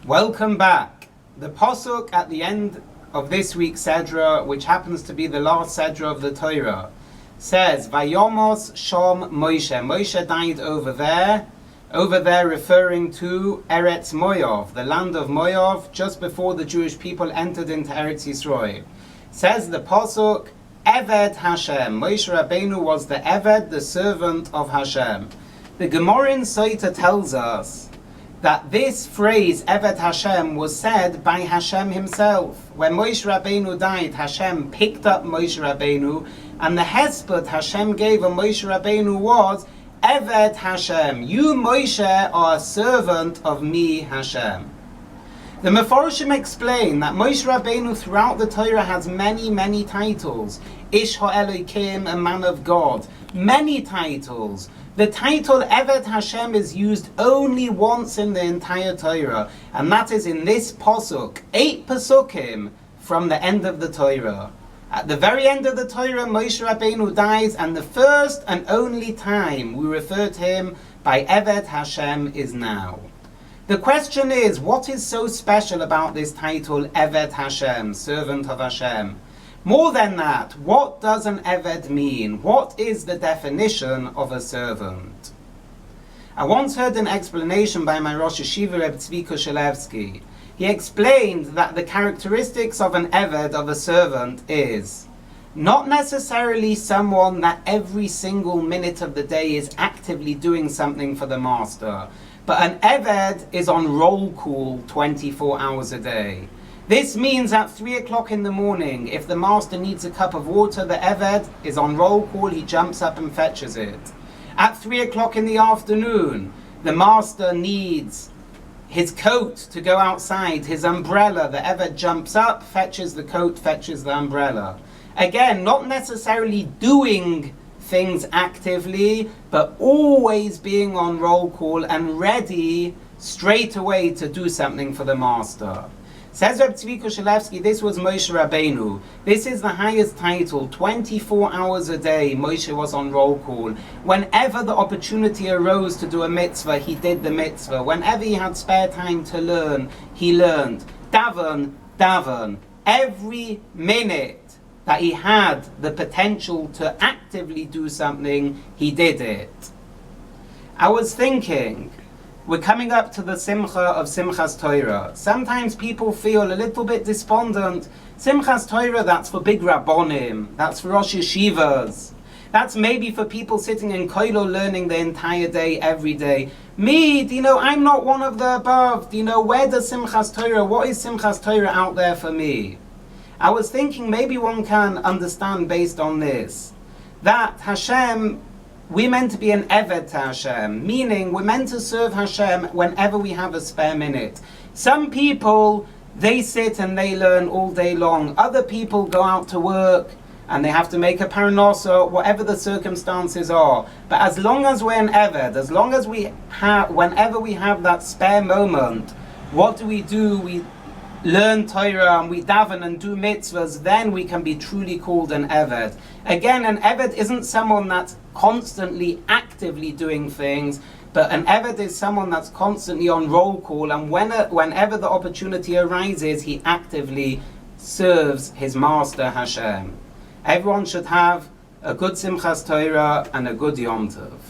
Welcome back. The Pasuk at the end of this week's Sedra, which happens to be the last Sedra of the Torah, says, Vayomos Shom Moshe. Moshe died over there referring to Eretz Moav, the land of Moav, just before the Jewish people entered into Eretz Yisrael. Says the Pasuk, Eved Hashem. Moshe Rabbeinu was the Eved, the servant of Hashem. The Gemara in Sota tells us that this phrase, Eved Hashem, was said by Hashem himself. When Moshe Rabbeinu died, Hashem picked up Moshe Rabbeinu, and the hesped Hashem gave on Moshe Rabbeinu was, Eved Hashem, you Moshe are a servant of me, Hashem. The Mefarshim explain that Moshe Rabbeinu throughout the Torah has many titles. Ish HaElokim, a man of God. Many titles. The title Eved Hashem is used only once in the entire Torah, and that is in this Pasuk, 8 Pasukim from the end of the Torah. At the very end of the Torah, Moshe Rabbeinu dies, and the first and only time we refer to him by Eved Hashem is now. The question is, what is so special about this title, Eved Hashem, servant of Hashem? More than that, what does an Eved mean? What is the definition of a servant? I once heard an explanation by my Rosh Yeshiva, Reb Tzvi Kushelevsky. He explained that the characteristics of an Eved, of a servant, is not necessarily someone that every single minute of the day is actively doing something for the master, but an Eved is on roll call 24 hours a day. This means at 3 o'clock in the morning, if the master needs a cup of water, the Eved is on roll call, he jumps up and fetches it. At 3 o'clock in the afternoon, the master needs his coat to go outside, his umbrella, the Eved jumps up, fetches the coat, fetches the umbrella. Again, not necessarily doing things actively, but always being on roll call and ready straight away to do something for the master. Says Reb Tzvi Kushelevsky, this was Moshe Rabbeinu. This is the highest title. 24 hours a day, Moshe was on roll call. Whenever the opportunity arose to do a mitzvah, he did the mitzvah. Whenever he had spare time to learn, he learned. Daven. Every minute that he had the potential to actively do something, he did it. I was thinking, we're coming up to the Simcha of SIMCHAS TORAH. Sometimes people feel a little bit despondent. SIMCHAS TORAH, that's for big Rabbonim, that's for Rosh Yeshivas. That's maybe for people sitting in Koilo learning the entire day, every day. Me, I'm not one of the above. Where does SIMCHAS TORAH, what is SIMCHAS TORAH out there for me? I was thinking maybe one can understand based on this, that Hashem, we're meant to be an Eved to Hashem, meaning we're meant to serve Hashem whenever we have a spare minute. Some people, they sit and they learn all day long. Other people go out to work and they have to make a parnasa, whatever the circumstances are. But as long as we're an Eved, as long as whenever we have that spare moment, what do? We learn Torah and we daven and do mitzvahs, then we can be truly called an Eved. Again, an Eved isn't someone that's constantly actively doing things, but an Eved is someone that's constantly on roll call, and whenever the opportunity arises, he actively serves his master Hashem. Everyone should have a good Simchas Torah and a good Yom Tov.